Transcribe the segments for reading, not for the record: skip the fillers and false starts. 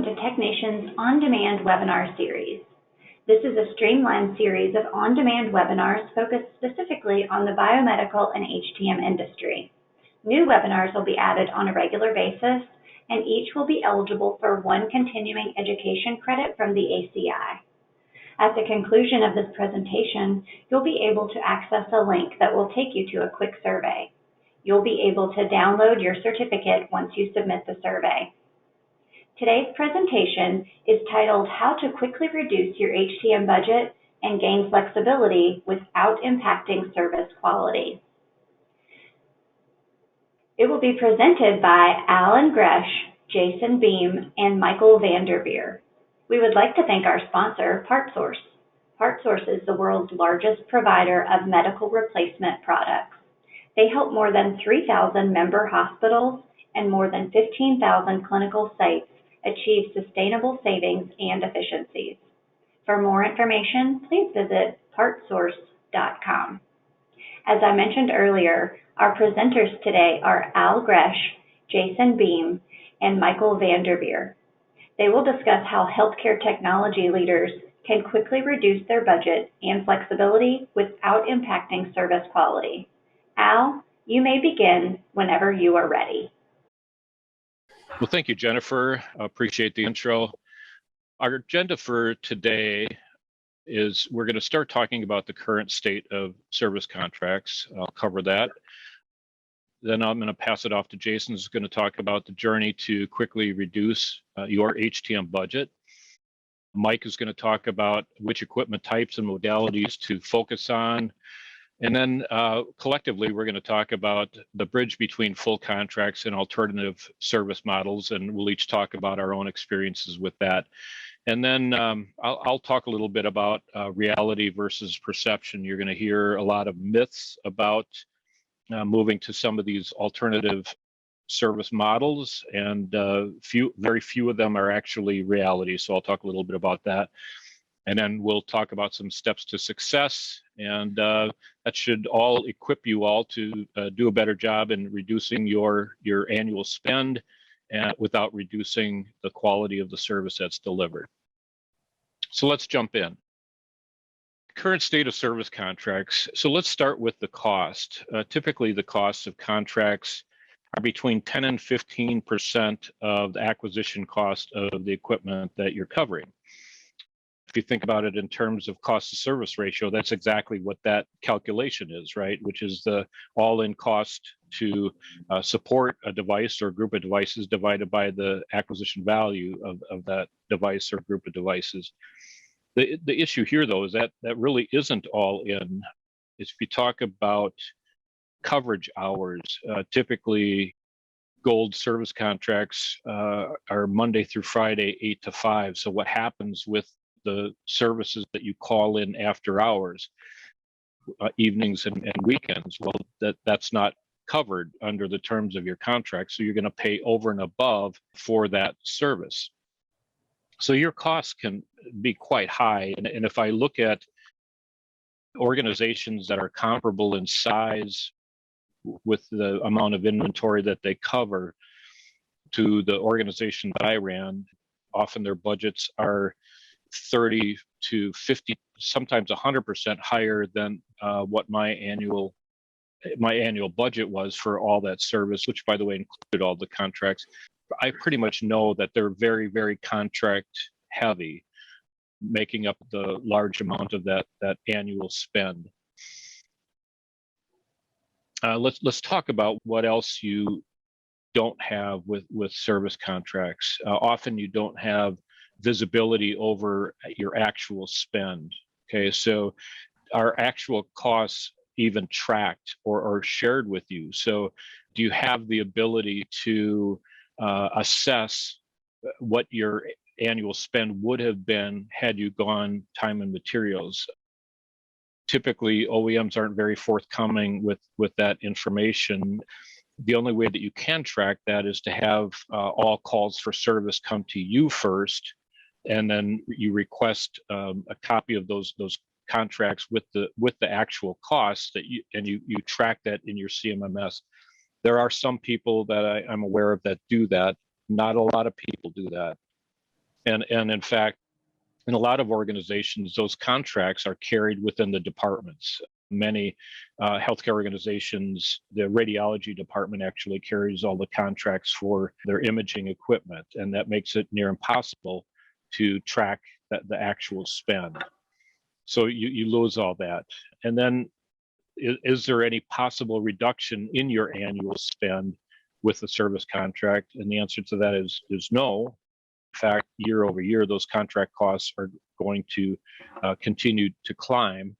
Welcome to TechNation's On-Demand webinar series. This is a streamlined series of on-demand webinars focused specifically on the biomedical and HTM industry. New webinars will be added on a regular basis, and each will be eligible for one continuing education credit from the ACI. At the conclusion of this presentation, you'll be able to access a link that will take you to a quick survey. You'll be able to download your certificate once you submit the survey. Today's presentation is titled How to Quickly Reduce Your HTM Budget and Gain Flexibility Without Impacting Service Quality. It will be presented by Alan Gresch, Jason Behm, and Michael Van Derveer. We would like to thank our sponsor, PartSource. PartSource is the world's largest provider of medical replacement products. They help more than 3,000 member hospitals and more than 15,000 clinical sites achieve sustainable savings and efficiencies. For more information, please visit partsource.com. As I mentioned earlier, our presenters today are Al Gresch, Jason Behm, and Michael Van Derveer. They will discuss how healthcare technology leaders can quickly reduce their budget and flexibility without impacting service quality. Al, you may begin whenever you are ready. Well, thank you, Jennifer. I appreciate the intro. Our agenda for today is we're going to start talking about the current state of service contracts. I'll cover that. Then I'm going to pass it off to Jason, who's going to talk about the journey to quickly reduce your HTM budget. Mike is going to talk about which equipment types and modalities to focus on. And then collectively, we're going to talk about the bridge between full contracts and alternative service models, and we'll each talk about our own experiences with that. And then I'll talk a little bit about reality versus perception. You're going to hear a lot of myths about moving to some of these alternative service models, and very few of them are actually reality. So I'll talk a little bit about that. And then we'll talk about some steps to success, and that should all equip you all to do a better job in reducing your annual spend without reducing the quality of the service that's delivered. So let's jump in. Current state of service contracts. So let's start with the cost. Typically, the costs of contracts are between 10 and 15% of the acquisition cost of the equipment that you're covering. If you think about it in terms of cost to service ratio, that's exactly what that calculation is, right? Which is the all-in cost to support a device or a group of devices divided by the acquisition value of that device or group of devices. The issue here, though, is that really isn't all in. If you talk about coverage hours, typically gold service contracts are Monday through Friday, 8 to 5. So what happens with the services that you call in after hours, evenings and weekends? Well, that's not covered under the terms of your contract. So you're going to pay over and above for that service. So your costs can be quite high. And if I look at organizations that are comparable in size with the amount of inventory that they cover to the organization that I ran, often their budgets are 30 to 50, sometimes 100% higher than what my annual budget was for all that service, which, by the way, included all the contracts. I pretty much know that they're very, very contract heavy, making up the large amount of that annual spend. Let's talk about what else you don't have with service contracts. Often you don't have visibility over your actual spend. Okay, so are actual costs even tracked or shared with you? So do you have the ability to assess what your annual spend would have been had you gone time and materials? Typically, OEMs aren't very forthcoming with that information. The only way that you can track that is to have all calls for service come to you first, and then you request a copy of those contracts with the actual costs that you track that in your CMMS. There are some people that I'm aware of that do that. Not a lot of people do that. And in fact, in a lot of organizations, those contracts are carried within the departments. Many healthcare organizations, the radiology department actually carries all the contracts for their imaging equipment, and that makes it near impossible to track the actual spend. So you lose all that. And then is there any possible reduction in your annual spend with the service contract? And the answer to that is no. In fact, year over year, those contract costs are going to continue to climb.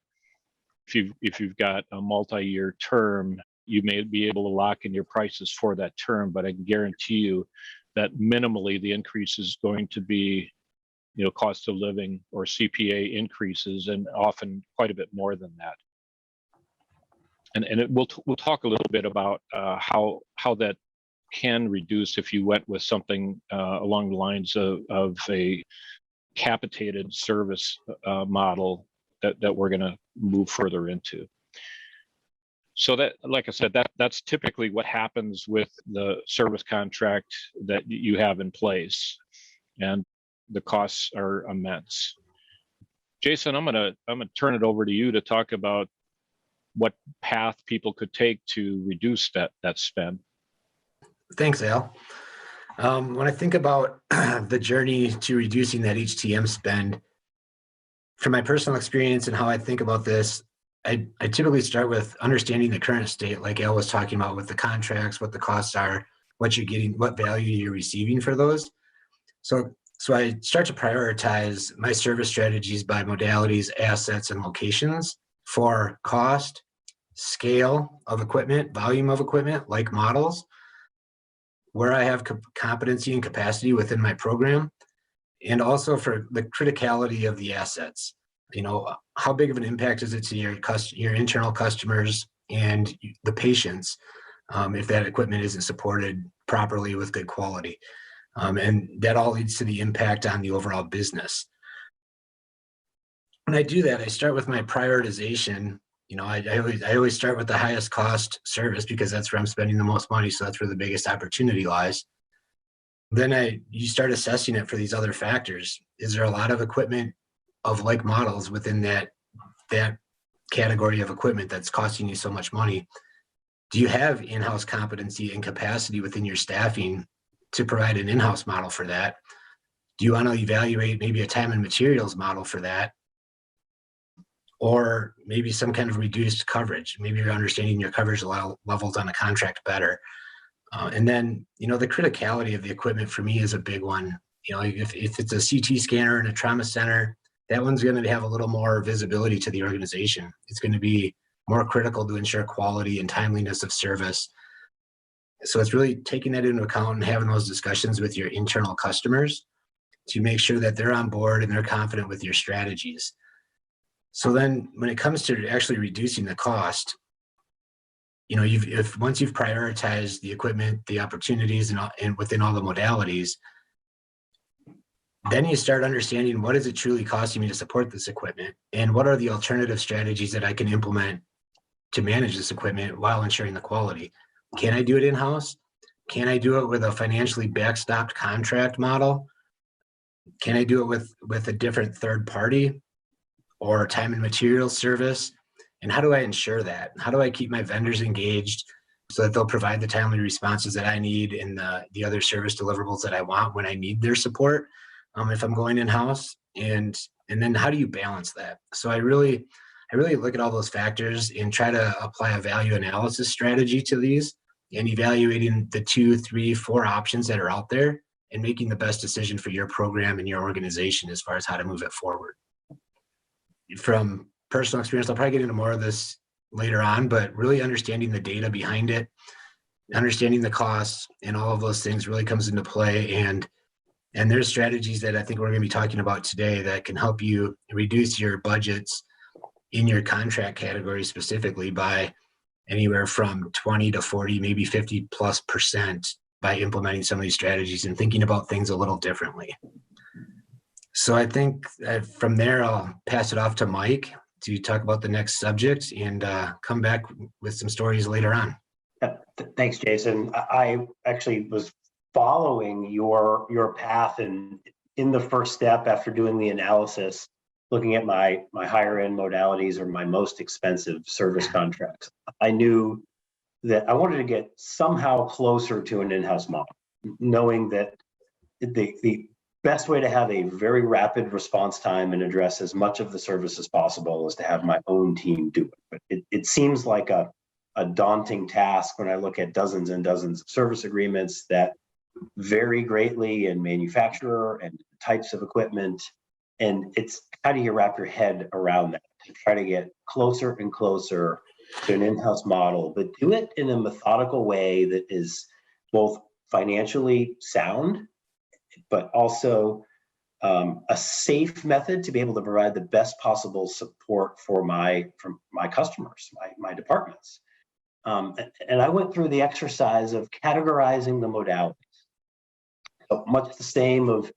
If you've got a multi-year term, you may be able to lock in your prices for that term, but I can guarantee you that minimally the increase is going to be, cost of living or CPA increases, and often quite a bit more than that. And we'll talk a little bit about how that can reduce if you went with something along the lines of a capitated service model that we're going to move further into. So that, like I said, that's typically what happens with the service contract that you have in place, and the costs are immense. Jason, I'm gonna turn it over to you to talk about what path people could take to reduce that spend. Thanks, Al. When I think about the journey to reducing that HTM spend, from my personal experience and how I think about this, I typically start with understanding the current state, like Al was talking about with the contracts, what the costs are, what you're getting, what value you're receiving for those. So I start to prioritize my service strategies by modalities, assets, and locations for cost, scale of equipment, volume of equipment, like models, where I have competency and capacity within my program, and also for the criticality of the assets. How big of an impact is it to your internal customers and the patients if that equipment isn't supported properly with good quality? And that all leads to the impact on the overall business. When I do that, I start with my prioritization. I always start with the highest cost service because that's where I'm spending the most money. So that's where the biggest opportunity lies. Then you start assessing it for these other factors. Is there a lot of equipment of like models within that category of equipment that's costing you so much money? Do you have in-house competency and capacity within your staffing to provide an in-house model for that? Do you want to evaluate maybe a time and materials model for that? Or maybe some kind of reduced coverage. Maybe you're understanding your coverage levels on a contract better. And then, the criticality of the equipment for me is a big one. If it's a CT scanner in a trauma center, that one's going to have a little more visibility to the organization. It's going to be more critical to ensure quality and timeliness of service. So it's really taking that into account and having those discussions with your internal customers to make sure that they're on board and they're confident with your strategies. So then when it comes to actually reducing the cost, once you've prioritized the equipment, the opportunities, and within all the modalities, then you start understanding what is it truly costing me to support this equipment, and what are the alternative strategies that I can implement to manage this equipment while ensuring the quality. Can I do it in-house? Can I do it with a financially backstopped contract model? Can I do it with a different third party or time and materials service? And how do I ensure that? How do I keep my vendors engaged so that they'll provide the timely responses that I need and the other service deliverables that I want when I need their support if I'm going in-house? And then how do you balance that? So I really look at all those factors and try to apply a value analysis strategy to these and evaluating the 2, 3, 4 options that are out there and making the best decision for your program and your organization as far as how to move it forward. From personal experience, I'll probably get into more of this later on, but really understanding the data behind it, understanding the costs, and all of those things really comes into play. And there's strategies that I think we're going to be talking about today that can help you reduce your budgets in your contract category specifically by anywhere from 20 to 40, maybe 50+% by implementing some of these strategies and thinking about things a little differently. So I think from there, I'll pass it off to Mike to talk about the next subject and come back with some stories later on. Thanks, Jason. I actually was following your path and in the first step, after doing the analysis, looking at my higher end modalities or my most expensive service contracts, I knew that I wanted to get somehow closer to an in-house model, knowing that the best way to have a very rapid response time and address as much of the service as possible is to have my own team do it. But it seems like a daunting task when I look at dozens and dozens of service agreements that vary greatly in manufacturer and types of equipment. And it's how do you wrap your head around that to try to get closer and closer to an in-house model, but do it in a methodical way that is both financially sound, but also a safe method to be able to provide the best possible support for my customers, my departments. And I went through the exercise of categorizing the modalities. So much the same of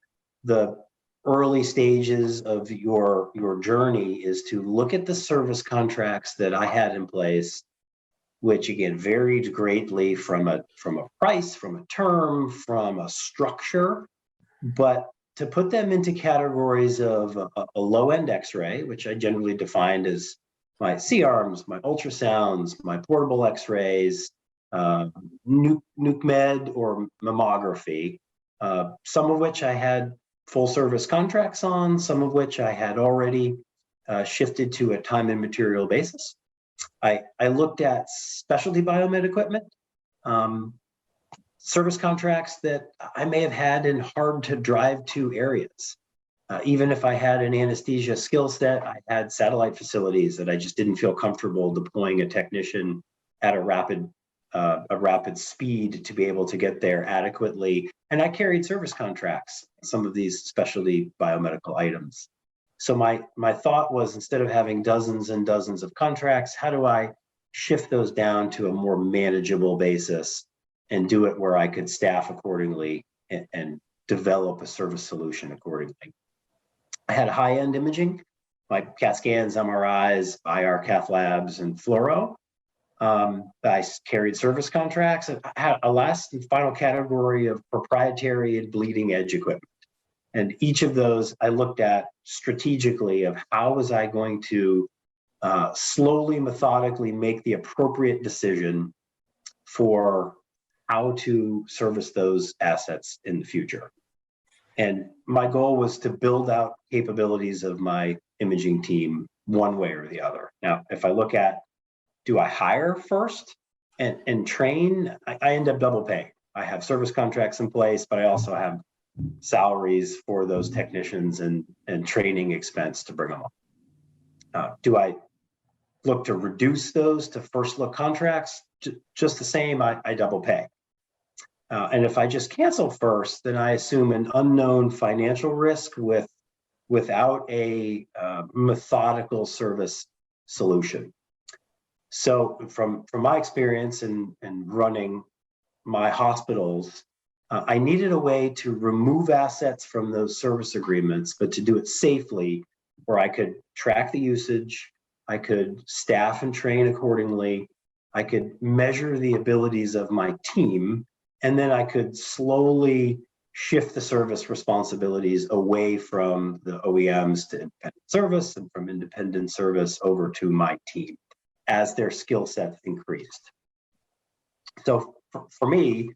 the early stages of your journey is to look at the service contracts that I had in place, which again varied greatly from a price, from a term, from a structure, but to put them into categories of a low-end X-ray, which I generally defined as my C-arms, my ultrasounds, my portable X-rays, nuke med or mammography, some of which I had full service contracts on, some of which I had already shifted to a time and material basis. I looked at specialty biomed equipment, service contracts that I may have had in hard to drive to areas. Even if I had an anesthesia skill set, I had satellite facilities that I just didn't feel comfortable deploying a technician at a rapid speed to be able to get there adequately. And I carried service contracts, some of these specialty biomedical items. So my thought was, instead of having dozens and dozens of contracts, how do I shift those down to a more manageable basis and do it where I could staff accordingly and develop a service solution accordingly? I had high-end imaging, like CAT scans, MRIs, IR cath labs, and fluoro. I carried service contracts, and I had a last and final category of proprietary and bleeding edge equipment. And each of those I looked at strategically of how was I going to slowly, methodically make the appropriate decision for how to service those assets in the future. And my goal was to build out capabilities of my imaging team one way or the other. Now, if I look at, do I hire first and train? I end up double paying. I have service contracts in place, but I also have salaries for those technicians and training expense to bring them up. Do I look to reduce those to first look contracts? Just the same, I double pay. And if I just cancel first, then I assume an unknown financial risk without a methodical service solution. So from my experience in running my hospitals, I needed a way to remove assets from those service agreements, but to do it safely, where I could track the usage, I could staff and train accordingly, I could measure the abilities of my team, and then I could slowly shift the service responsibilities away from the OEMs to independent service, and from independent service over to my team as their skill sets increased. So for me,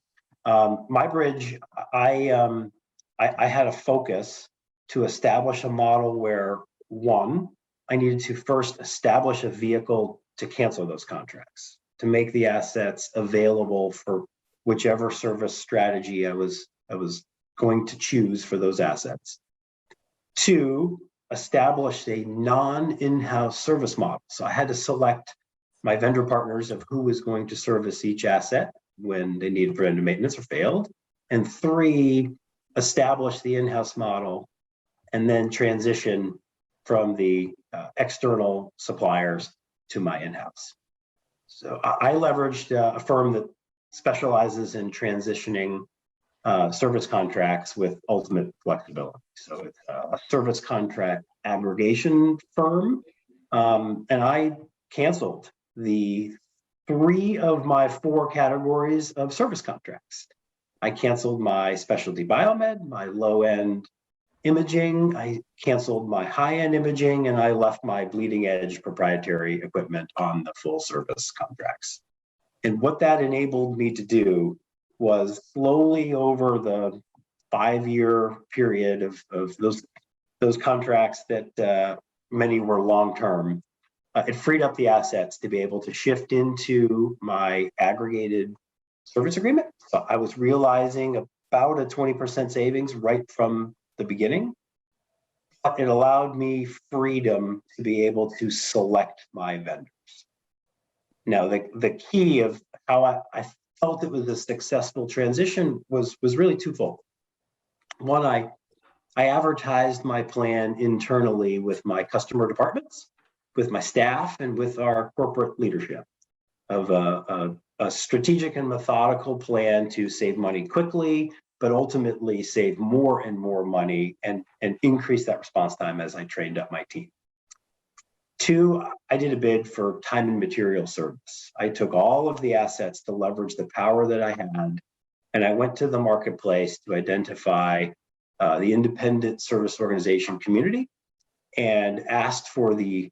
my bridge, I had a focus to establish a model where, one, I needed to first establish a vehicle to cancel those contracts, to make the assets available for whichever service strategy I was going to choose for those assets. Two, establish a non-in-house service model. So I had to select my vendor partners of who was going to service each asset when they needed preventive maintenance or failed. And three, establish the in-house model and then transition from the external suppliers to my in-house. So I leveraged a firm that specializes in transitioning service contracts with ultimate flexibility. So it's a service contract aggregation firm. And I canceled the 3 of my 4 categories of service contracts. I canceled my specialty biomed, my low-end imaging. I canceled my high-end imaging, and I left my bleeding-edge proprietary equipment on the full service contracts. And what that enabled me to do was slowly over the 5-year period of those contracts that many were long-term, it freed up the assets to be able to shift into my aggregated service agreement. So I was realizing about a 20% savings right from the beginning. It allowed me freedom to be able to select my vendors. Now, the key of how I felt it was a successful transition was really twofold. One, I advertised my plan internally with my customer departments, with my staff, and with our corporate leadership of a strategic and methodical plan to save money quickly, but ultimately save more and more money and increase that response time as I trained up my team. Two, I did a bid for time and material service. I took all of the assets to leverage the power that I had, and I went to the marketplace to identify the independent service organization community and asked for the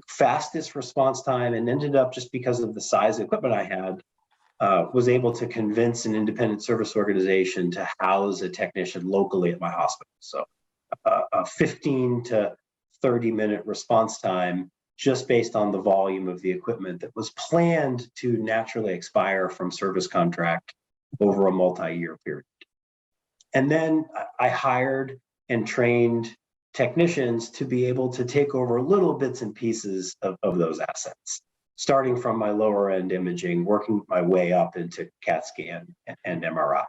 fastest response time, and ended up, just because of the size of equipment I had, was able to convince an independent service organization to house a technician locally at my hospital. So a 15 to 30-minute response time, just based on the volume of the equipment that was planned to naturally expire from service contract over a multi-year period. And then I hired and trained technicians to be able to take over little bits and pieces of those assets, starting from my lower end imaging, working my way up into CAT scan and MRI.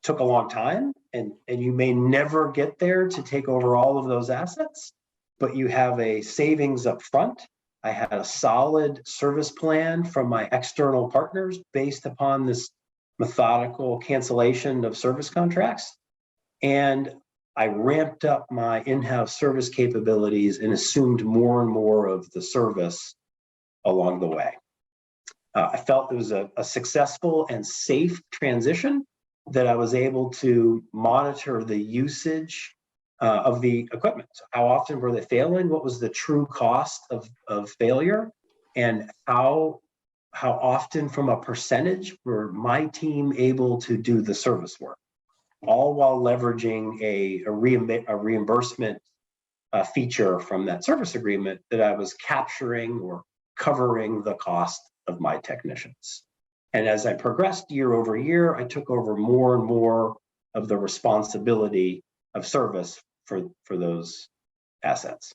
Took a long time, and you may never get there to take over all of those assets, but you have a savings up front. I had a solid service plan from my external partners based upon this methodical cancellation of service contracts. And I ramped up my in-house service capabilities and assumed more and more of the service along the way. I felt it was a successful and safe transition, that I was able to monitor the usage of the equipment. So how often were they failing? What was the true cost of failure? And how often, from a percentage, were my team able to do the service work? All while leveraging a reimbursement feature from that service agreement that I was capturing or covering the cost of my technicians. And as I progressed year over year, I took over more and more of the responsibility of service for those assets.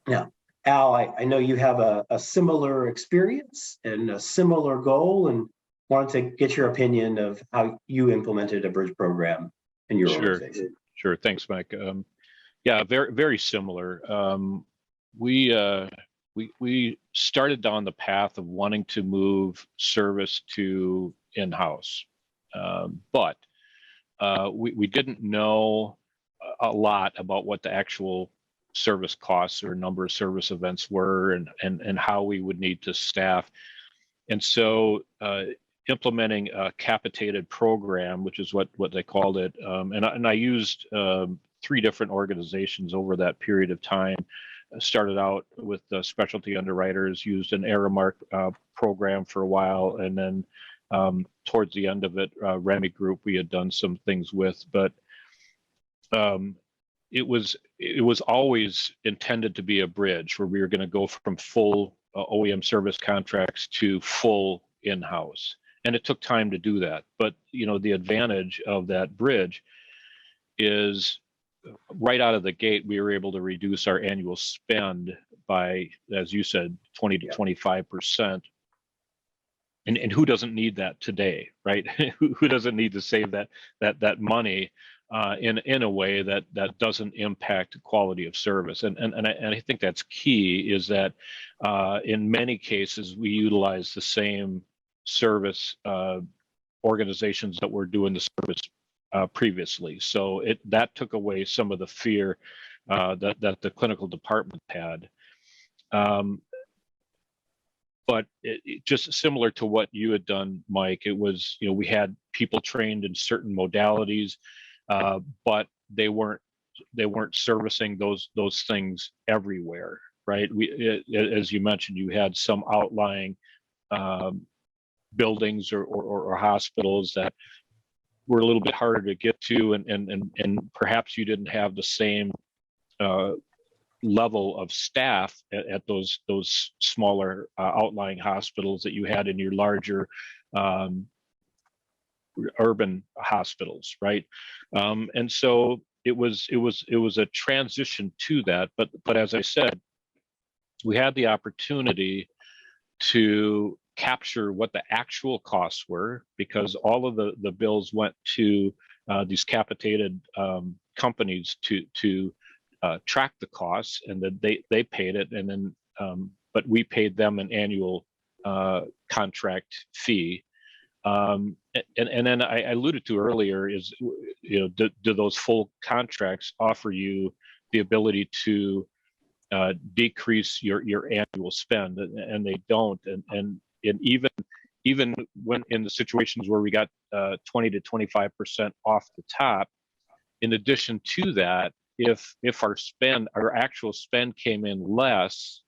Now, Al, I know you have a similar experience and a similar goal, and wanted to get your opinion of how you implemented a bridge program in your organization. Sure. Thanks, Mike. Yeah, very, very similar. We started down the path of wanting to move service to in-house, but we didn't know a lot about what the actual service costs or number of service events were, and how we would need to staff. And so implementing a capitated program, which is what they called it, and I used 3 different organizations over that period of time. Started out with specialty underwriters, used an Aramark program for a while, and then towards the end of it, Remy Group we had done some things with, but it was always intended to be a bridge where we were going to go from full OEM service contracts to full in-house, and it took time to do that. But the advantage of that bridge is, right out of the gate, we were able to reduce our annual spend by, as you said, 20 to 25%. And who doesn't need that today, right? who doesn't need to save that money in a way that doesn't impact quality of service? And I think that's key, is that in many cases we utilize the same service organizations that were doing the service previously. So that took away some of the fear that the clinical department had. But it just similar to what you had done, Mike, it was, we had people trained in certain modalities. but they weren't servicing those things everywhere, right? As you mentioned, you had some outlying buildings or hospitals that were a little bit harder to get to, and perhaps you didn't have the same level of staff at those smaller outlying hospitals that you had in your larger urban hospitals, right? And so it was a transition to that, but as I said, we had the opportunity to capture what the actual costs were, because all of the bills went to these capitated companies to track the costs, and then they paid it, and then but we paid them an annual contract fee. And then I alluded to earlier is, do those full contracts offer you the ability to decrease your annual spend? And they don't. And even when in the situations where we got 20 to 25% off the top, in addition to that, if our actual spend came in less,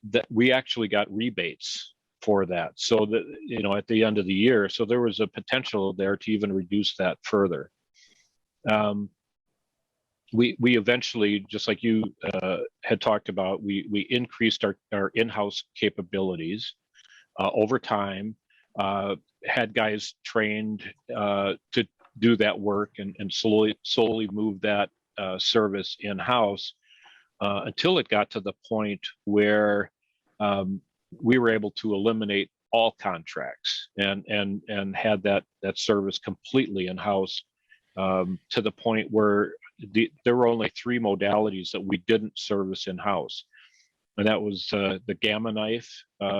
that we actually got rebates for that. So that, at the end of the year, so there was a potential there to even reduce that further. We eventually, just like you had talked about, we increased our in-house capabilities over time, had guys trained to do that work, and slowly move that service in-house until it got to the point where we were able to eliminate all contracts and had that service completely in-house, to the point where there were only 3 modalities that we didn't service in-house. And that was the Gamma knife,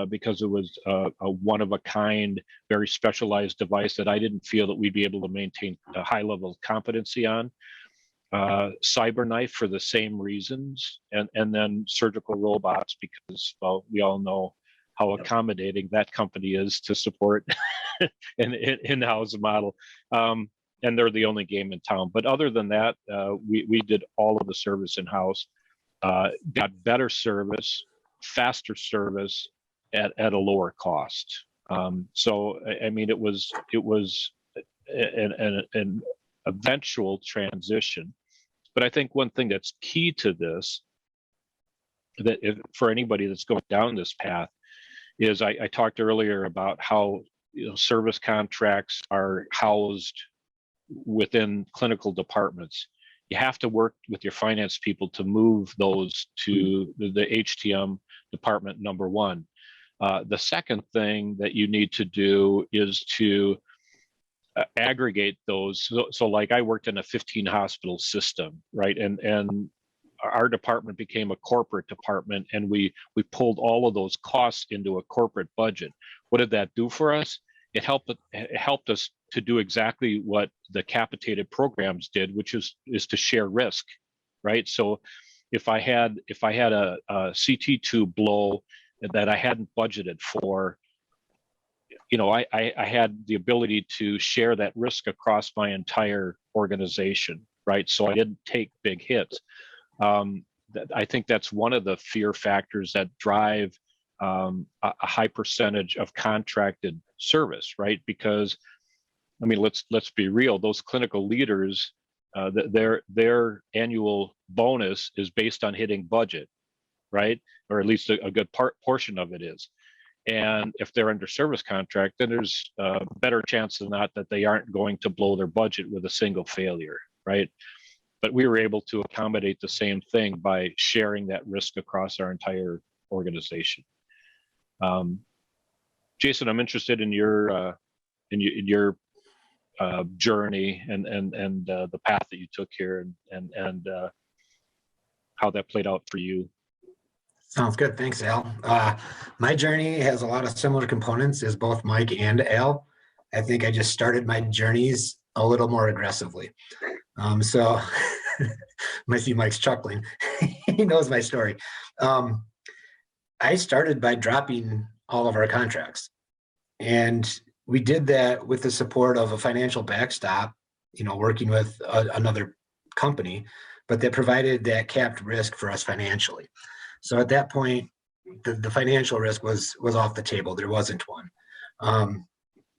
because it was a one-of-a-kind, very specialized device that I didn't feel that we'd be able to maintain a high level of competency on. Cyber knife for the same reasons, and then surgical robots, because, well, we all know how accommodating that company is to support an in-house model. And they're the only game in town. But other than that, we did all of the service in-house, got better service, faster service at a lower cost. So, I mean, it was an eventual transition. But I think one thing that's key to this, that for anybody that's going down this path, is I talked earlier about how service contracts are housed within clinical departments. You have to work with your finance people to move those to the HTM department, number one. The second thing that you need to do is to aggregate those. So like I worked in a 15 hospital system, right? And our department became a corporate department, and we pulled all of those costs into a corporate budget. What did that do for us? It helped us to do exactly what the capitated programs did, which is to share risk, right? So if I had a CT tube blow that I hadn't budgeted for, I had the ability to share that risk across my entire organization, right? So I didn't take big hits. I think that's one of the fear factors that drive a high percentage of contracted service, right? Because, I mean, let's be real. Those clinical leaders, their annual bonus is based on hitting budget, right? Or at least a good portion of it is. And if they're under service contract, then there's a better chance than not that they aren't going to blow their budget with a single failure, right? But we were able to accommodate the same thing by sharing that risk across our entire organization. Jason, I'm interested in your journey and the path that you took here, and how that played out for you. Sounds good. Thanks, Al. My journey has a lot of similar components as both Mike and Al. I think I just started my journeys a little more aggressively. So might see Mike's chuckling. He knows my story. I started by dropping all of our contracts. And we did that with the support of a financial backstop working with another company, but that provided that capped risk for us financially. So at that point, the financial risk was off the table. There wasn't one.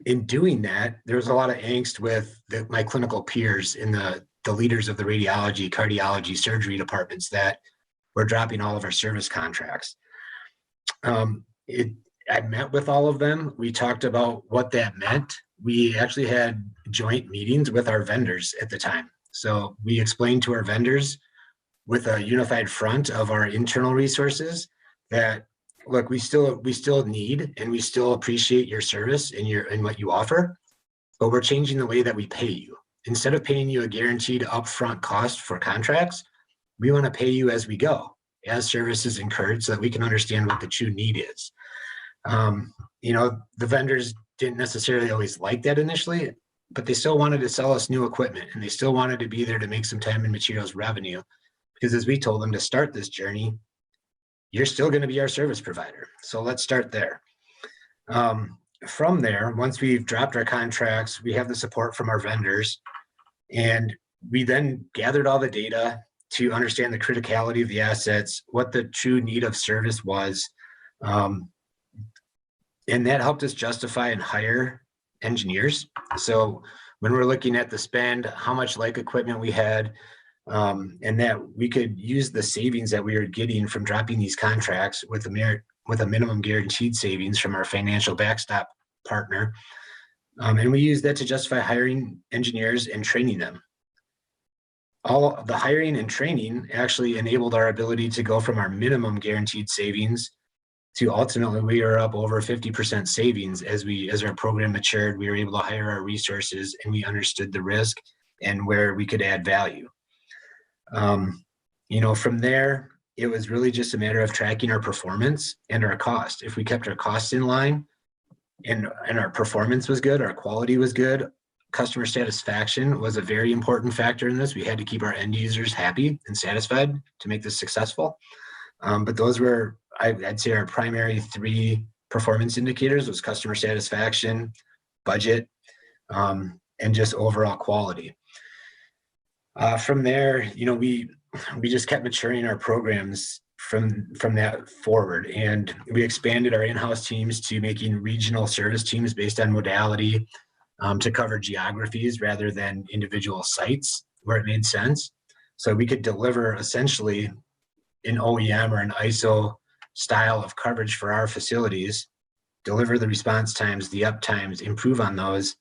In doing that, there was a lot of angst with my clinical peers in the leaders of the radiology, cardiology, surgery departments that were dropping all of our service contracts. I met with all of them. We talked about what that meant. We actually had joint meetings with our vendors at the time. So we explained to our vendors with a unified front of our internal resources that, look, we still need and we still appreciate your service and what you offer, but we're changing the way that we pay you. Instead of paying you a guaranteed upfront cost for contracts, we want to pay you as we go, as services incurred, so that we can understand what the true need is. The vendors didn't necessarily always like that initially, but they still wanted to sell us new equipment, and they still wanted to be there to make some time and materials revenue. Because as we told them to start this journey, you're still going to be our service provider. So let's start there. From there, once we've dropped our contracts, we have the support from our vendors, and we then gathered all the data to understand the criticality of the assets, what the true need of service was. And that helped us justify and hire engineers. So when we're looking at the spend, how much like equipment we had, and that we could use the savings that we were getting from dropping these contracts with a minimum guaranteed savings from our financial backstop partner. And we used that to justify hiring engineers and training them. All the hiring and training actually enabled our ability to go from our minimum guaranteed savings to ultimately we are up over 50% savings as our program matured. We were able to hire our resources and we understood the risk and where we could add value. From there, it was really just a matter of tracking our performance and our cost. If we kept our costs in line and our performance was good, our quality was good, customer satisfaction was a very important factor in this. We had to keep our end users happy and satisfied to make this successful. But those were, I'd say, our primary three performance indicators: was customer satisfaction, budget, and just overall quality. From there, we just kept maturing our programs from that forward, and we expanded our in-house teams to making regional service teams based on modality, to cover geographies rather than individual sites where it made sense. So we could deliver essentially an OEM or an ISO style of coverage for our facilities, deliver the response times, the up times, improve on those,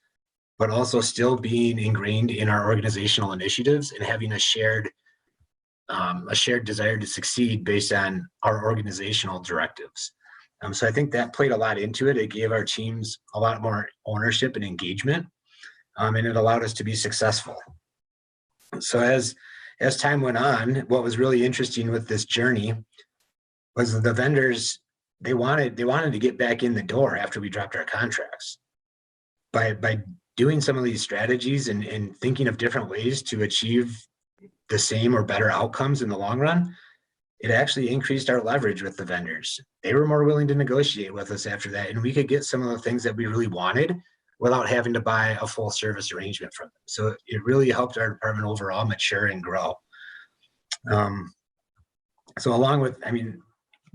but also still being ingrained in our organizational initiatives and having a shared desire to succeed based on our organizational directives. So I think that played a lot into it. It gave our teams a lot more ownership and engagement, and it allowed us to be successful. So as time went on, what was really interesting with this journey was the vendors, they wanted to get back in the door after we dropped our contracts. By doing some of these strategies and thinking of different ways to achieve the same or better outcomes in the long run, it actually increased our leverage with the vendors. They were more willing to negotiate with us after that, and we could get some of the things that we really wanted without having to buy a full service arrangement from them. So it really helped our department overall mature and grow. So along with,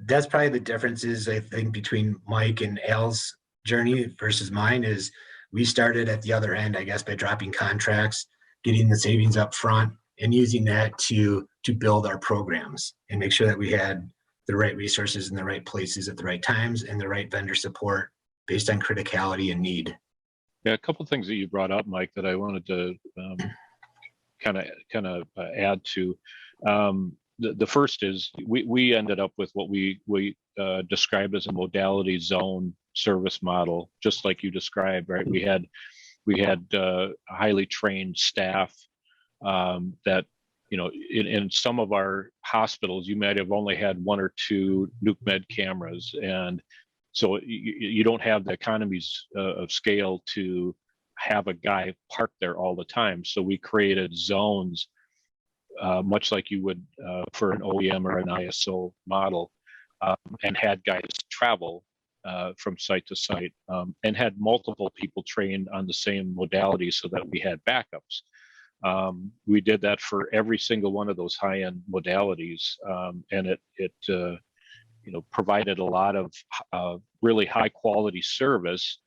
that's probably the differences, I think, between Mike and Al's journey versus mine is we started at the other end, I guess, by dropping contracts, getting the savings up front, and using that to build our programs and make sure that we had the right resources in the right places at the right times and the right vendor support based on criticality and need. Yeah, a couple of things that you brought up, Mike, that I wanted to kind of add to. The first is we ended up with what we described as a modality zone service model, just like you described, right? We had highly trained staff that, in some of our hospitals, you might have only had one or two nuke med cameras, and so you don't have the economies of scale to have a guy parked there all the time. So we created zones, much like you would for an OEM or an ISO model, and had guys travel from site to site, and had multiple people trained on the same modality so that we had backups. We did that for every single one of those high-end modalities, and it provided a lot of really high-quality service,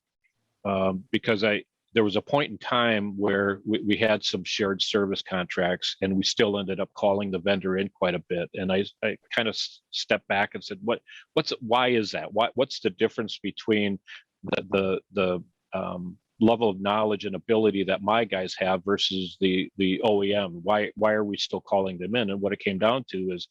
because there was a point in time where we had some shared service contracts, and we still ended up calling the vendor in quite a bit. And I kind of stepped back and said, why is that? What's the difference between the level of knowledge and ability that my guys have versus the OEM? Why are we still calling them in? And what it came down to is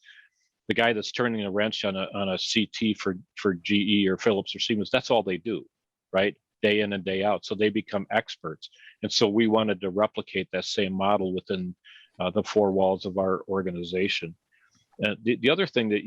the guy that's turning a wrench on a CT for GE or Philips or Siemens, that's all they do, right? Day in and day out. So they become experts. And so we wanted to replicate that same model within the four walls of our organization. The other thing that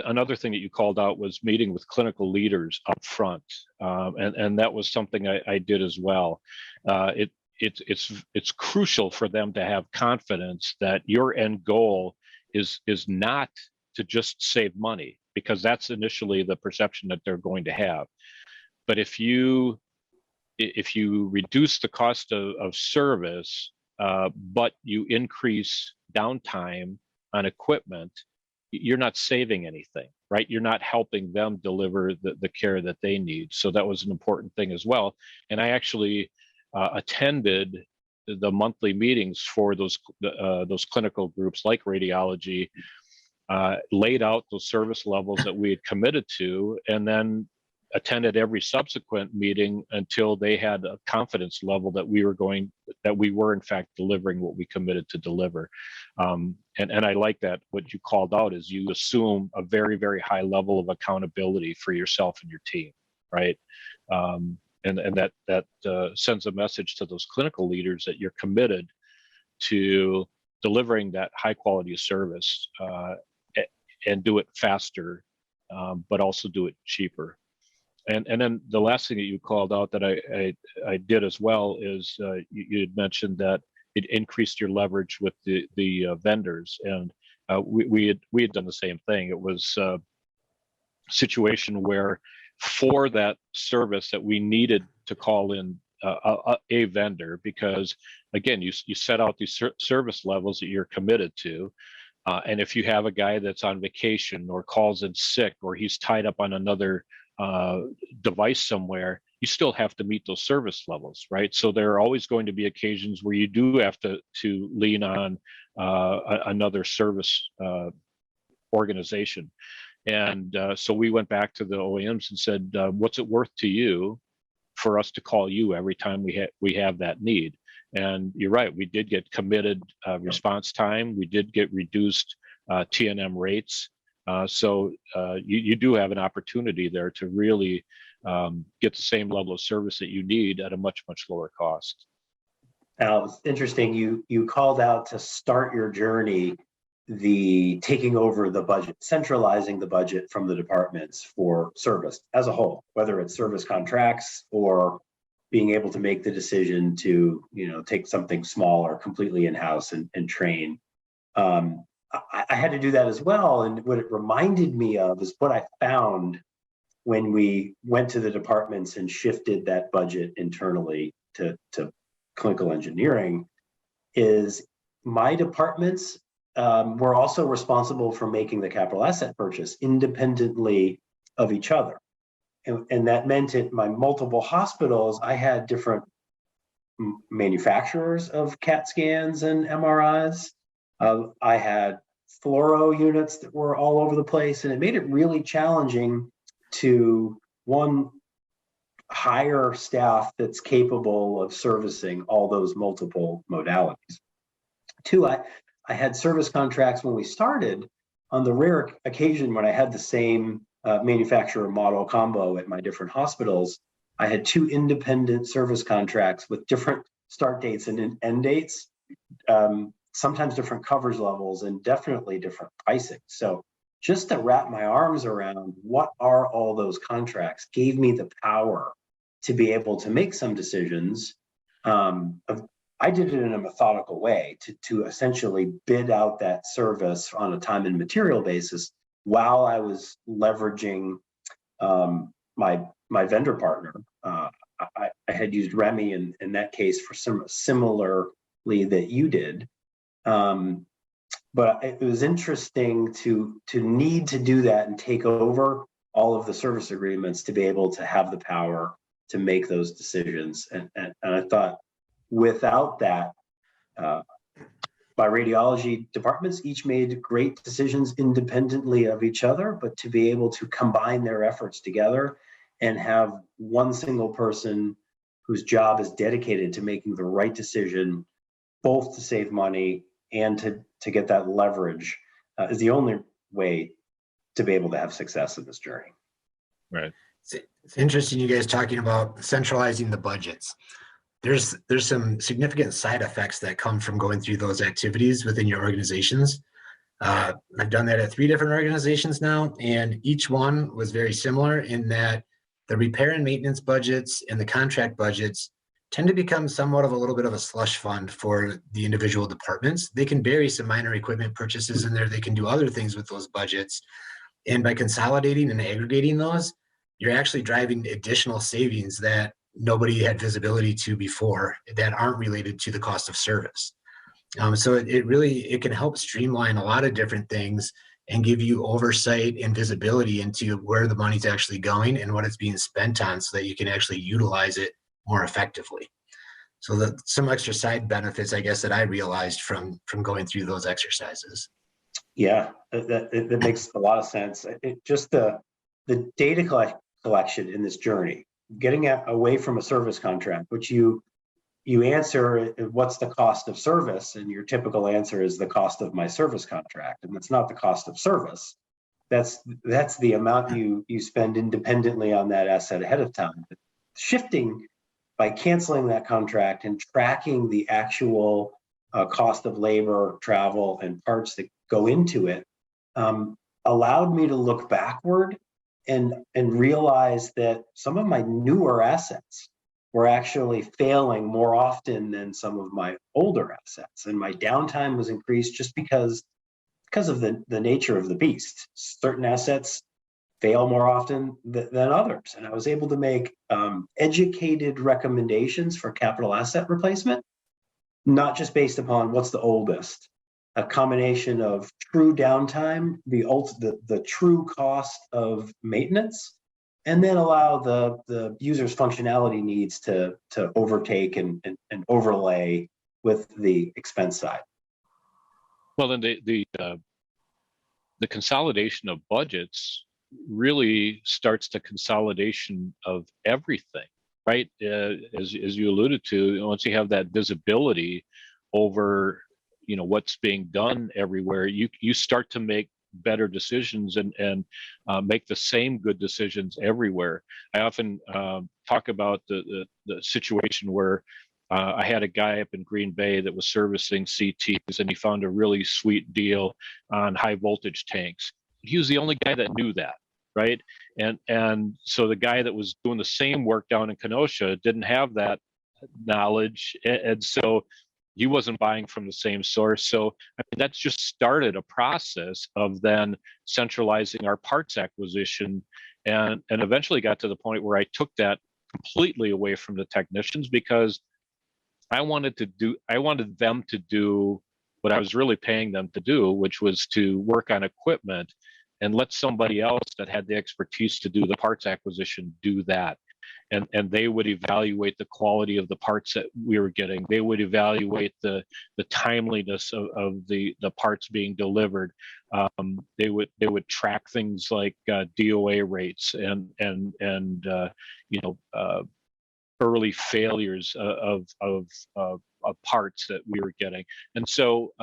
another thing that you called out was meeting with clinical leaders up front. And that was something I did as well. It's crucial for them to have confidence that your end goal is not to just save money, because that's initially the perception that they're going to have. But if you reduce the cost of service, but you increase downtime on equipment, you're not saving anything, right? You're not helping them deliver the care that they need. So that was an important thing as well. And I actually attended the monthly meetings for those clinical groups like radiology, laid out those service levels that we had committed to, and then attended every subsequent meeting until they had a confidence level that we were in fact delivering what we committed to deliver. And I like that what you called out is you assume a very, very high level of accountability for yourself and your team, right? And that sends a message to those clinical leaders that you're committed to delivering that high quality of service, and do it faster, but also do it cheaper. And then the last thing that you called out that I did as well is you had mentioned that it increased your leverage with the vendors, and we had done the same thing. It was a situation where for that service that we needed to call in a vendor, because again, you set out these service levels that you're committed to. And if you have a guy that's on vacation or calls in sick, or he's tied up on another device somewhere, you still have to meet those service levels, right? So there are always going to be occasions where you do have to lean on another service organization. And so we went back to the OEMs and said, what's it worth to you for us to call you every time we have that need? And you're right, we did get committed response time. We did get reduced T&M rates. So you do have an opportunity there to really get the same level of service that you need at a much, much lower cost. Now, it's interesting, you called out to start your journey the taking over the budget, centralizing the budget from the departments for service as a whole, whether it's service contracts or being able to make the decision to, take something small or completely in-house and train. I had to do that as well. And what it reminded me of is what I found when we went to the departments and shifted that budget internally to clinical engineering is my departments were also responsible for making the capital asset purchase independently of each other. And that meant at my multiple hospitals, I had different manufacturers of CAT scans and MRIs. I had fluoro units that were all over the place, and it made it really challenging to, one, hire staff that's capable of servicing all those multiple modalities. Two, I had service contracts when we started. On the rare occasion when I had the same manufacturer model combo at my different hospitals, I had two independent service contracts with different start dates and end dates, sometimes different coverage levels, and definitely different pricing. So just to wrap my arms around what are all those contracts gave me the power to be able to make some decisions. I did it in a methodical way to essentially bid out that service on a time and material basis while I was leveraging my vendor partner. I had used Remy in that case for some similarly that you did. But it was interesting to need to do that and take over all of the service agreements to be able to have the power to make those decisions. And I thought without that, my radiology departments each made great decisions independently of each other, but to be able to combine their efforts together and have one single person whose job is dedicated to making the right decision, both to save money and to get that leverage, is the only way to be able to have success in this journey. Right. It's interesting you guys talking about centralizing the budgets. There's some significant side effects that come from going through those activities within your organizations. I've done that at 3 different organizations now, and each one was very similar in that the repair and maintenance budgets and the contract budgets tend to become somewhat of a little bit of a slush fund for the individual departments. They can bury some minor equipment purchases in there. They can do other things with those budgets. And by consolidating and aggregating those, you're actually driving additional savings that nobody had visibility to before that aren't related to the cost of service. So it can help streamline a lot of different things and give you oversight and visibility into where the money's actually going and what it's being spent on so that you can actually utilize it more effectively. So some extra side benefits, I guess, that I realized from going through those exercises. Yeah, that makes a lot of sense. Just the data collection in this journey, getting away from a service contract, which you answer what's the cost of service, and your typical answer is the cost of my service contract, and that's not the cost of service. That's the amount you spend independently on that asset ahead of time. But shifting by canceling that contract and tracking the actual cost of labor, travel, and parts that go into it, allowed me to look backward and realize that some of my newer assets were actually failing more often than some of my older assets. And my downtime was increased just because of the nature of the beast. Certain assets fail more often than others. And I was able to make educated recommendations for capital asset replacement, not just based upon what's the oldest, a combination of true downtime, the true cost of maintenance, and then allow the user's functionality needs to overtake and overlay with the expense side. Well, then the consolidation of budgets really starts the consolidation of everything, right? As you alluded to, once you have that visibility over what's being done everywhere, you start to make better decisions and make the same good decisions everywhere. I often talk about the situation where I had a guy up in Green Bay that was servicing CTs, and he found a really sweet deal on high voltage tanks. He was the only guy that knew that, right? And so the guy that was doing the same work down in Kenosha didn't have that knowledge, and so he wasn't buying from the same source. So I mean, that's just started a process of then centralizing our parts acquisition, and eventually got to the point where I took that completely away from the technicians, because I wanted them to do what I was really paying them to do, which was to work on equipment, and let somebody else that had the expertise to do the parts acquisition do that. And they would evaluate the quality of the parts that we were getting. They would evaluate the timeliness of the parts being delivered. They would track things like DOA rates and early failures of parts that we were getting. And so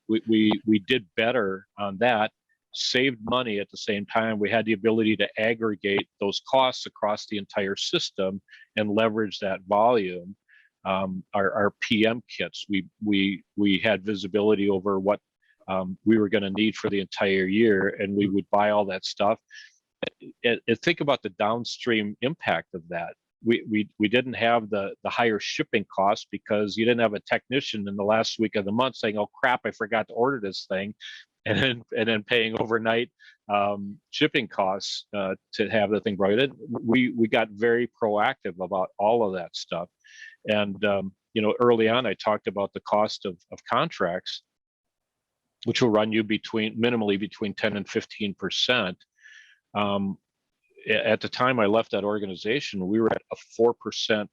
we did better on that. Saved money at the same time. We had the ability to aggregate those costs across the entire system and leverage that volume. Our PM kits, we had visibility over what we were going to need for the entire year, and we would buy all that stuff. And think about the downstream impact of that. We didn't have the higher shipping costs because you didn't have a technician in the last week of the month saying, "Oh crap, I forgot to order this thing," and then paying overnight shipping costs to have the thing brought in. We got very proactive about all of that stuff. And early on, I talked about the cost of contracts, which will run you minimally between 10 and 15%. At the time I left that organization, we were at a 4%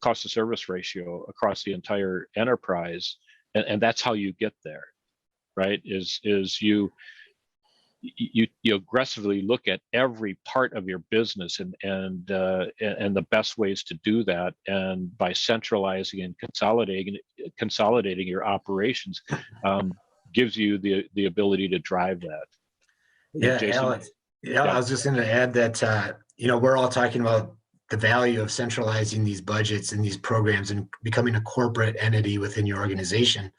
cost of service ratio across the entire enterprise, and that's how you get there, right? Is you aggressively look at every part of your business and the best ways to do that, and by centralizing and consolidating your operations gives you the ability to drive that. Yeah, Jason? Alex. Yeah, I was just going to add that we're all talking about the value of centralizing these budgets and these programs and becoming a corporate entity within your organization.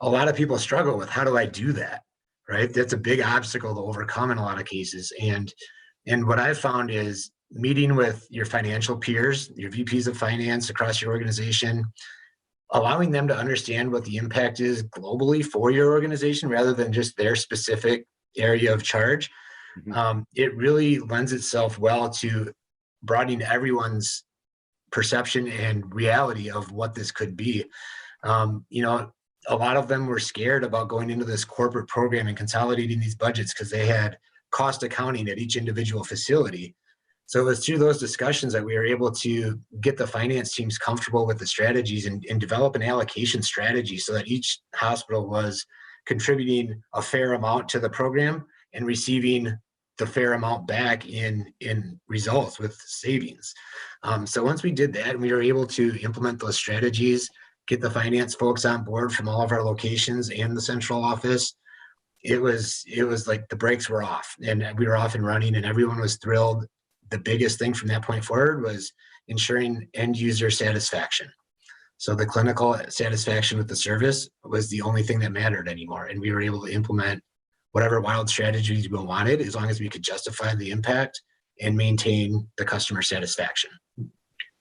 A lot of people struggle with, how do I do that? Right? That's a big obstacle to overcome in a lot of cases. And what I've found is meeting with your financial peers, your VPs of finance across your organization, allowing them to understand what the impact is globally for your organization rather than just their specific area of charge. Mm-hmm. It really lends itself well to broadening everyone's perception and reality of what this could be. A lot of them were scared about going into this corporate program and consolidating these budgets because they had cost accounting at each individual facility. So it was through those discussions that we were able to get the finance teams comfortable with the strategies and develop an allocation strategy so that each hospital was contributing a fair amount to the program and receiving the fair amount back in results with savings. So once we did that and we were able to implement those strategies, get the finance folks on board from all of our locations and the central office, it was like the brakes were off and we were off and running and everyone was thrilled. The biggest thing from that point forward was ensuring end user satisfaction. So the clinical satisfaction with the service was the only thing that mattered anymore. And we were able to implement whatever wild strategies we wanted, as long as we could justify the impact and maintain the customer satisfaction.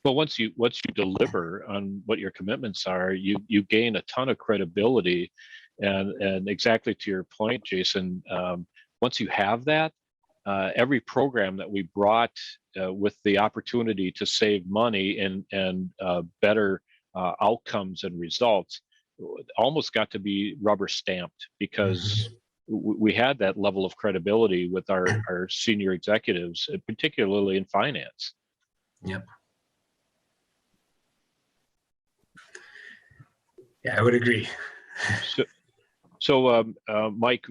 Well, once you deliver on what your commitments are, you gain a ton of credibility, and exactly to your point, Jason. Once you have that, every program that we brought with the opportunity to save money and better outcomes and results, almost got to be rubber stamped because we had that level of credibility with our senior executives, particularly in finance. Yep. Yeah, I would agree. So Mike,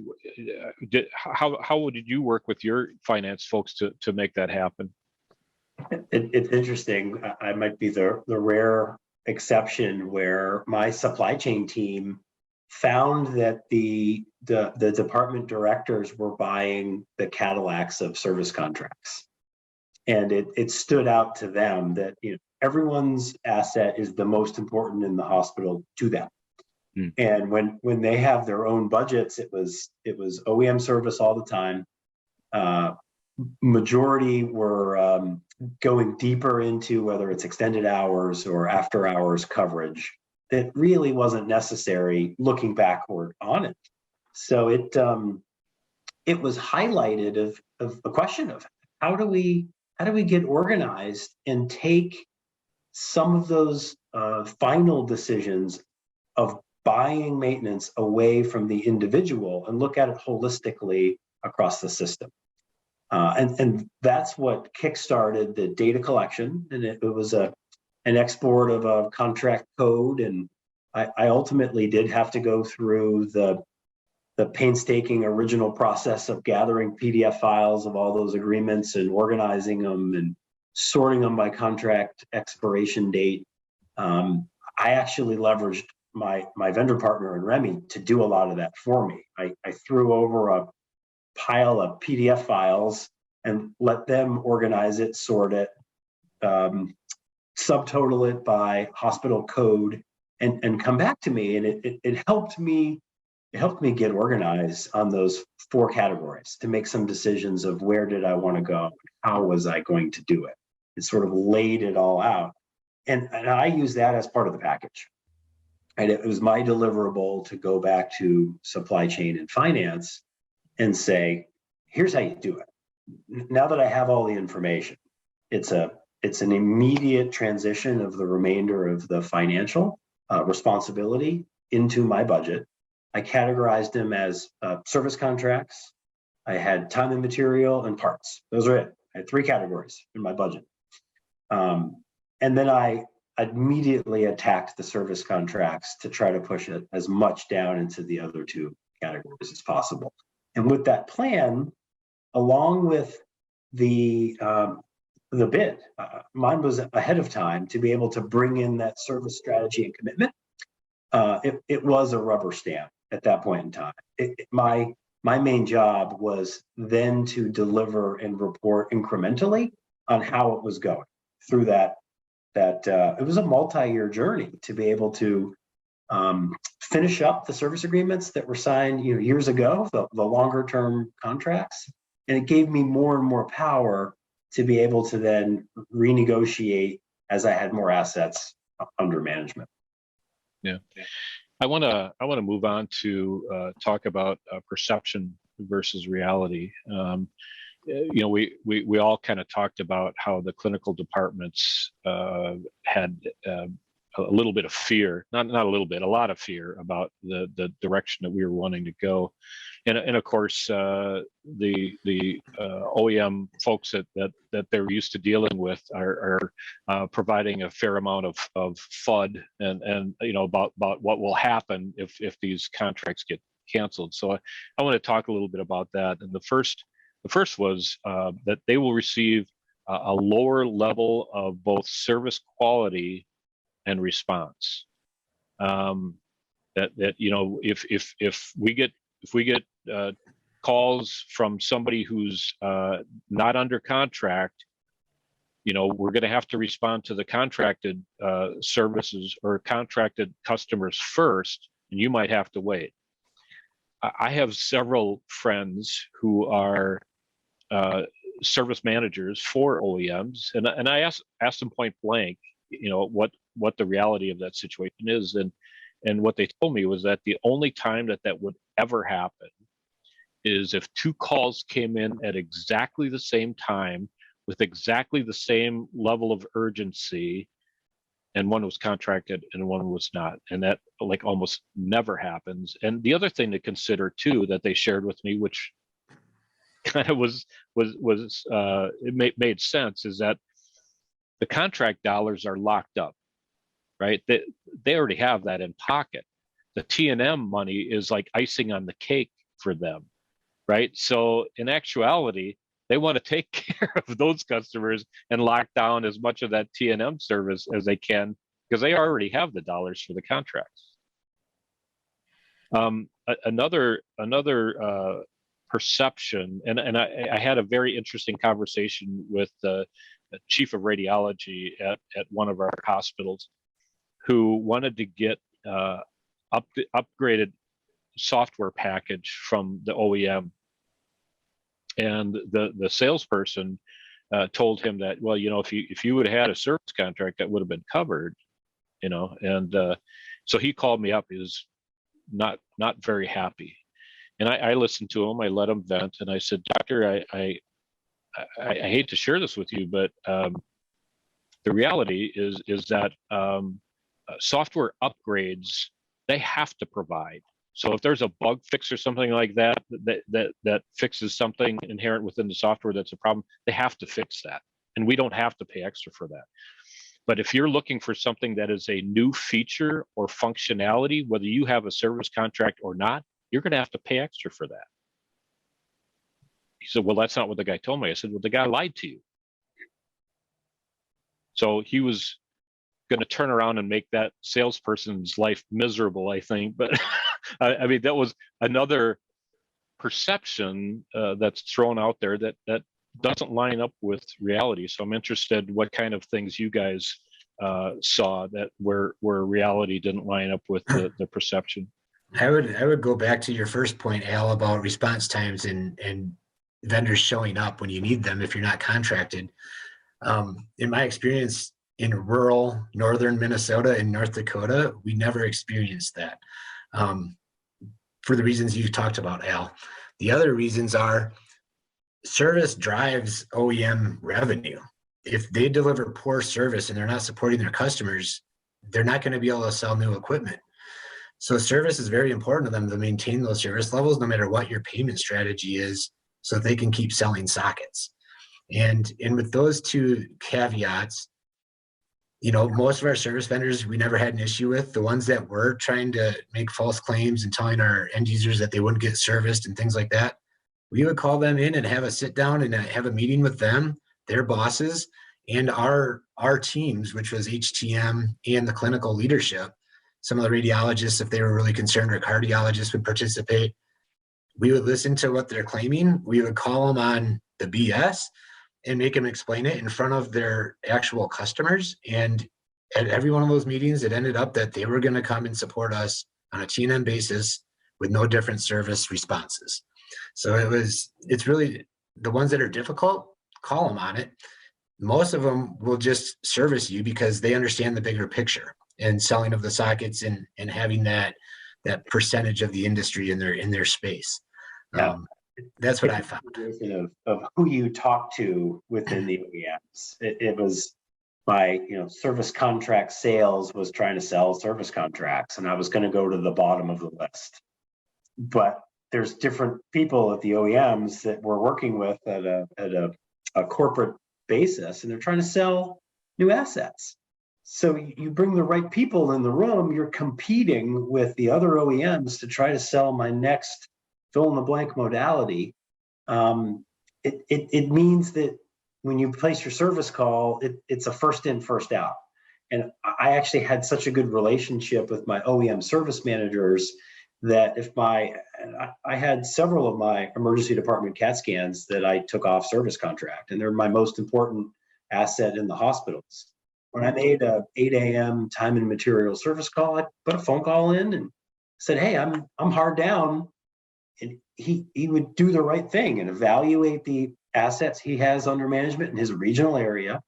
how did you work with your finance folks to make that happen? It's interesting. I might be the rare exception where my supply chain team found that the department directors were buying the Cadillacs of service contracts, and it stood out to them that everyone's asset is the most important in the hospital to them. And when they have their own budgets, it was OEM service all the time. Majority were going deeper into whether it's extended hours or after hours coverage that really wasn't necessary looking backward on it. So it was highlighted of a question of how do we get organized and take some of those final decisions of buying maintenance away from the individual and look at it holistically across the system. And that's what kickstarted the data collection. And it was an export of a contract code. And I ultimately did have to go through the painstaking original process of gathering PDF files of all those agreements and organizing them and sorting them by contract expiration date. I actually leveraged my vendor partner in Remy to do a lot of that for me. I threw over a pile of PDF files and let them organize it, sort it, subtotal it by hospital code, and come back to me. And it helped me get organized on those 4 categories to make some decisions of where did I want to go, how was I going to do it. It sort of laid it all out, and I use that as part of the package. And it was my deliverable to go back to supply chain and finance and say, here's how you do it. Now that I have all the information, it's an immediate transition of the remainder of the financial responsibility into my budget. I categorized them as service contracts. I had time and material and parts. Those are it. I had 3 categories in my budget. And then I immediately attacked the service contracts to try to push it as much down into the other 2 categories as possible. And with that plan, along with the bid, mine was ahead of time to be able to bring in that service strategy and commitment. It was a rubber stamp at that point in time. My main job was then to deliver and report incrementally on how it was going through that. It was a multi-year journey to be able to finish up the service agreements that were signed, years ago, the longer term contracts, and it gave me more and more power to be able to then renegotiate as I had more assets under management. Yeah, I want to move on to talk about perception versus reality. We all kind of talked about how the clinical departments had a little bit of fear, not a little bit, a lot of fear about the direction that we were wanting to go, and of course the OEM folks that they're used to dealing with are providing a fair amount of FUD and about what will happen if these contracts get canceled. So I want to talk a little bit about that. And the first was that they will receive a lower level of both service quality and response. If we get calls from somebody who's not under contract, we're going to have to respond to the contracted services or contracted customers first, and you might have to wait. I have several friends who are service managers for OEMs, and I asked them point blank, what the reality of that situation is, and what they told me was that the only time that would ever happen is if 2 calls came in at exactly the same time with exactly the same level of urgency, and one was contracted and one was not, and that almost never happens. And the other thing to consider too that they shared with me, which kind of made sense, is that the contract dollars are locked up, right? They already have that in pocket. The T&M money is like icing on the cake for them, right? So in actuality, they want to take care of those customers and lock down as much of that T&M service as they can, because they already have the dollars for the contracts. Another perception, and I had a very interesting conversation with the chief of radiology at one of our hospitals, who wanted to get upgraded software package from the OEM. And the salesperson told him that, well, if you would have had a service contract, that would have been covered, and so he called me up. He was not very happy, and I listened to him. I let him vent, and I said, Doctor, I hate to share this with you, but the reality is that software upgrades, they have to provide. So if there's a bug fix or something like that fixes something inherent within the software that's a problem, they have to fix that. And we don't have to pay extra for that. But if you're looking for something that is a new feature or functionality, whether you have a service contract or not, you're going to have to pay extra for that. He said, well, that's not what the guy told me. I said, well, the guy lied to you. So he was going to turn around and make that salesperson's life miserable, I think. But I mean, that was another perception that's thrown out there that doesn't line up with reality. So I'm interested what kind of things you guys saw that where reality didn't line up with the perception. I would go back to your first point, Al, about response times and vendors showing up when you need them if you're not contracted. In my experience, in rural northern Minnesota and North Dakota, we never experienced that, for the reasons you talked about, Al. The other reasons are service drives OEM revenue. If they deliver poor service and they're not supporting their customers, they're not going to be able to sell new equipment. So service is very important to them to maintain those service levels, no matter what your payment strategy is, so that they can keep selling sockets. And with those two caveats, most of our service vendors, we never had an issue with. The ones that were trying to make false claims and telling our end users that they wouldn't get serviced and things like that, we would call them in and have a sit down and have a meeting with them, their bosses, and our teams, which was HTM and the clinical leadership. Some of the radiologists, if they were really concerned, or cardiologists would participate. We would listen to what they're claiming. We would call them on the BS and make them explain it in front of their actual customers. And at every one of those meetings, it ended up that they were going to come and support us on a T&M basis with no different service responses. So it's really the ones that are difficult, call them on it. Most of them will just service you because they understand the bigger picture and selling of the sockets and having that percentage of the industry in their space. Yeah. That's what I found. Of who you talk to within the OEMs. It was my, service contract sales was trying to sell service contracts, and I was going to go to the bottom of the list. But there's different people at the OEMs that we're working with at a corporate basis, and they're trying to sell new assets. So you bring the right people in the room, you're competing with the other OEMs to try to sell my next fill in the blank modality. It means that when you place your service call, it's a first in, first out. And I actually had such a good relationship with my OEM service managers that I had several of my emergency department CAT scans that I took off service contract, and they're my most important asset in the hospitals. When I made a 8 a.m. time and material service call, I put a phone call in and said, "Hey, I'm hard down." And he would do the right thing and evaluate the assets he has under management in his regional area.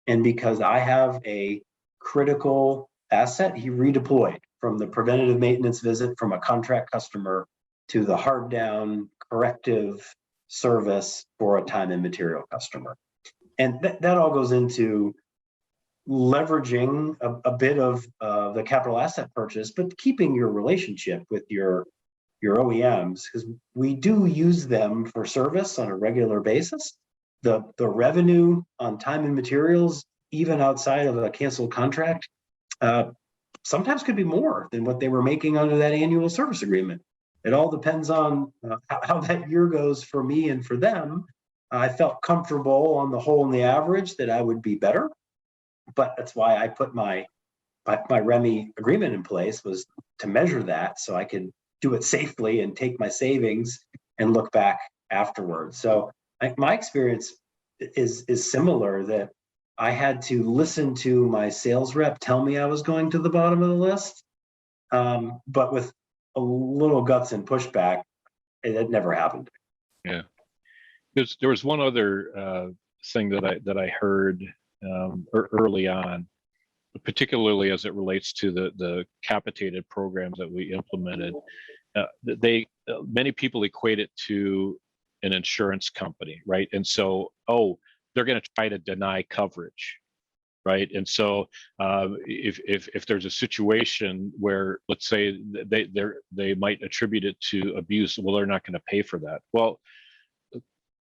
And because I have a critical asset, he redeployed from the preventative maintenance visit from a contract customer to the hard down corrective service for a time and material customer. And that all goes into leveraging a bit of the capital asset purchase, but keeping your relationship with your OEMs, because we do use them for service on a regular basis. The revenue on time and materials, even outside of a canceled contract, sometimes could be more than what they were making under that annual service agreement. It all depends on how that year goes for me and for them. I felt comfortable on the whole and the average that I would be better, but that's why I put my REMI agreement in place, was to measure that so I could do it safely and take my savings and look back afterwards. So my experience is similar, that I had to listen to my sales rep tell me I was going to the bottom of the list, but with a little guts and pushback, it never happened. Yeah, there was one other thing that I heard early on, particularly as it relates to the capitated programs that we implemented. Many people equate it to an insurance company, right? And so, they're going to try to deny coverage, right? And so, if there's a situation where, let's say, they might attribute it to abuse, well, they're not going to pay for that. Well,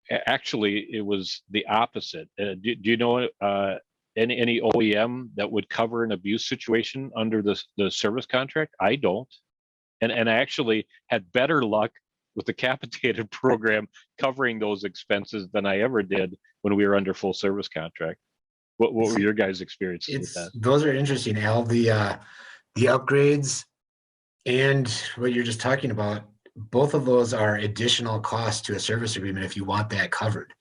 actually, it was the opposite. Do you know any OEM that would cover an abuse situation under the service contract? I don't. And I actually had better luck with the capitated program covering those expenses than I ever did when we were under full service contract. What were your guys' experiences with that? Those are interesting, Al. The upgrades and what you're just talking about, both of those are additional costs to a service agreement if you want that covered.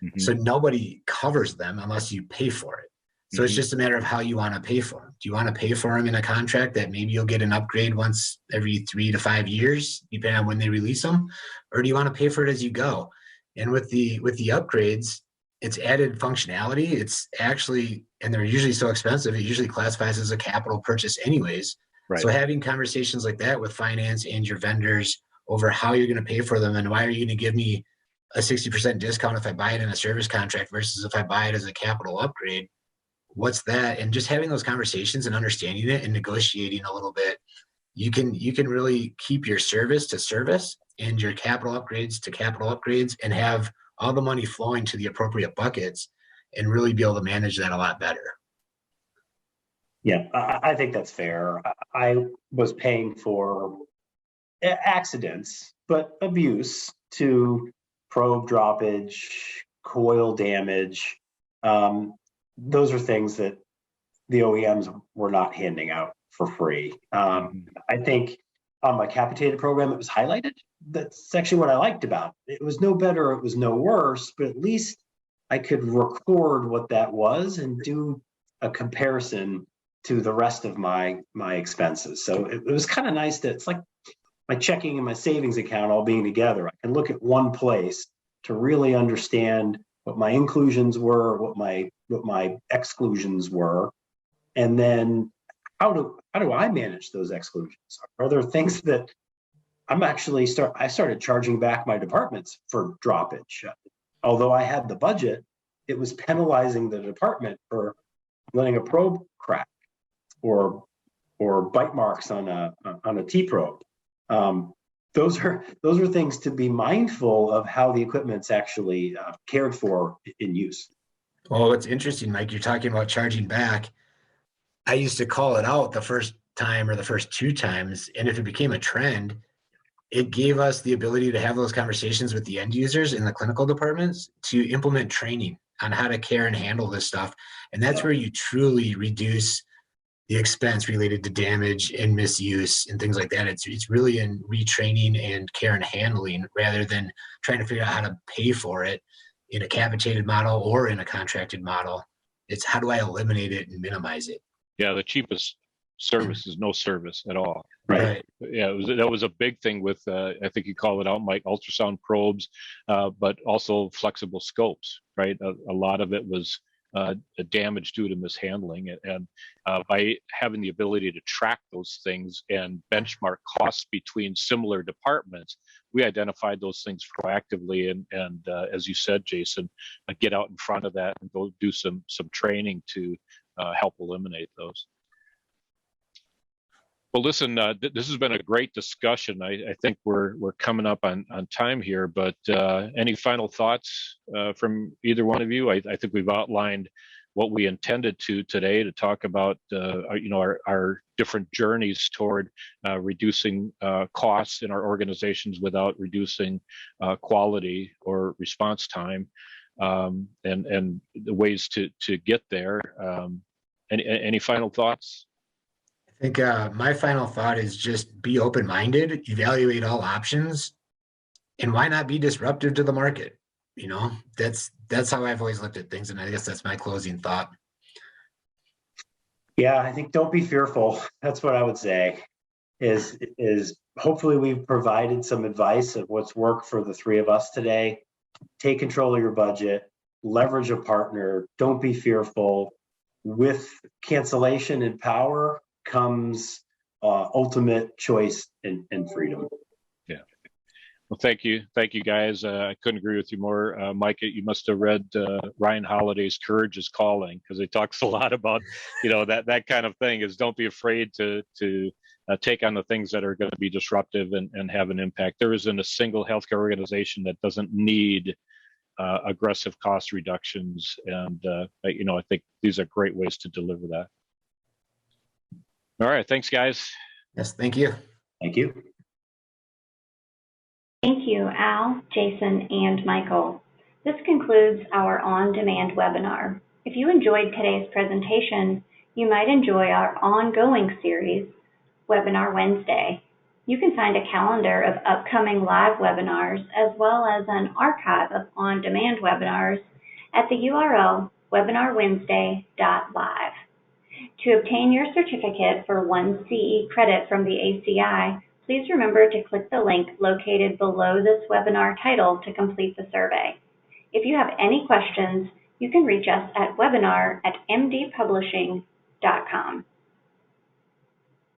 Mm-hmm. So nobody covers them unless you pay for it. So it's just a matter of how you want to pay for them. Do you want to pay for them in a contract that maybe you'll get an upgrade once every 3 to 5 years, depending on when they release them? Or do you want to pay for it as you go? And with the upgrades, it's added functionality. It's actually, and they're usually so expensive, it usually classifies as a capital purchase anyways. Right. So having conversations like that with finance and your vendors over how you're going to pay for them and why are you going to give me a 60% discount if I buy it in a service contract versus if I buy it as a capital upgrade, what's that? And just having those conversations and understanding it and negotiating a little bit, you can really keep your service to service and your capital upgrades to capital upgrades and have all the money flowing to the appropriate buckets and really be able to manage that a lot better. Yeah, I think that's fair. I was paying for accidents, but abuse to probe droppage, coil damage. Those are things that the OEMs were not handing out for free. I think on my capitated program, it was highlighted. That's actually what I liked about it. It was no better, it was no worse, but at least I could record what that was and do a comparison to the rest of my expenses. So it was kind of nice that it's like my checking and my savings account all being together. I can look at one place to really understand what my inclusions were, what my exclusions were, and then how do I manage those exclusions? Are there things that I started charging back my departments for droppage. Although I had the budget, it was penalizing the department for letting a probe crack or bite marks on a T-probe. Those are things to be mindful of how the equipment's actually cared for in use. Well, what's interesting, Mike, you're talking about charging back. I used to call it out the first time or the first two times, and if it became a trend, it gave us the ability to have those conversations with the end users in the clinical departments to implement training on how to care and handle this stuff. And that's where you truly reduce the expense related to damage and misuse and things like that. It's really in retraining and care and handling rather than trying to figure out how to pay for it in a capitated model or in a contracted model. It's how do I eliminate it and minimize it? Yeah, the cheapest service is no service at all. Right. Yeah, that was a big thing with I think you call it out, Mike, ultrasound probes, but also flexible scopes. Right, a lot of it was damage due to mishandling, and by having the ability to track those things and benchmark costs between similar departments, we identified those things proactively, and as you said, Jason, get out in front of that and go do some training to help eliminate those. Well, listen, this has been a great discussion. I think we're coming up on time here, but any final thoughts from either one of you? I think we've outlined what we intended to today to talk about, our different journeys toward reducing costs in our organizations without reducing quality or response time, and the ways to get there. Any final thoughts? I think my final thought is just be open-minded, evaluate all options, and why not be disruptive to the market? That's how I've always looked at things, and I guess that's my closing thought. Yeah, I think don't be fearful. That's what I would say. Is hopefully we've provided some advice of what's worked for the three of us today. Take control of your budget, leverage a partner, don't be fearful. With cancellation and power comes ultimate choice and freedom. Yeah. Well, thank you guys. I couldn't agree with you more. Mike, you must have read Ryan Holiday's Courage is Calling, because he talks a lot about that kind of thing. Is don't be afraid to take on the things that are going to be disruptive and have an impact. There isn't a single healthcare organization that doesn't need aggressive cost reductions, and I think these are great ways to deliver that. All right, thanks, guys. Yes, thank you. Thank you. Thank you, Al, Jason, and Michael. This concludes our on-demand webinar. If you enjoyed today's presentation, you might enjoy our ongoing series, Webinar Wednesday. You can find a calendar of upcoming live webinars as well as an archive of on-demand webinars at the URL webinarwednesday.live. To obtain your certificate for 1 CE credit from the ACI, please remember to click the link located below this webinar title to complete the survey. If you have any questions, you can reach us at webinar@mdpublishing.com.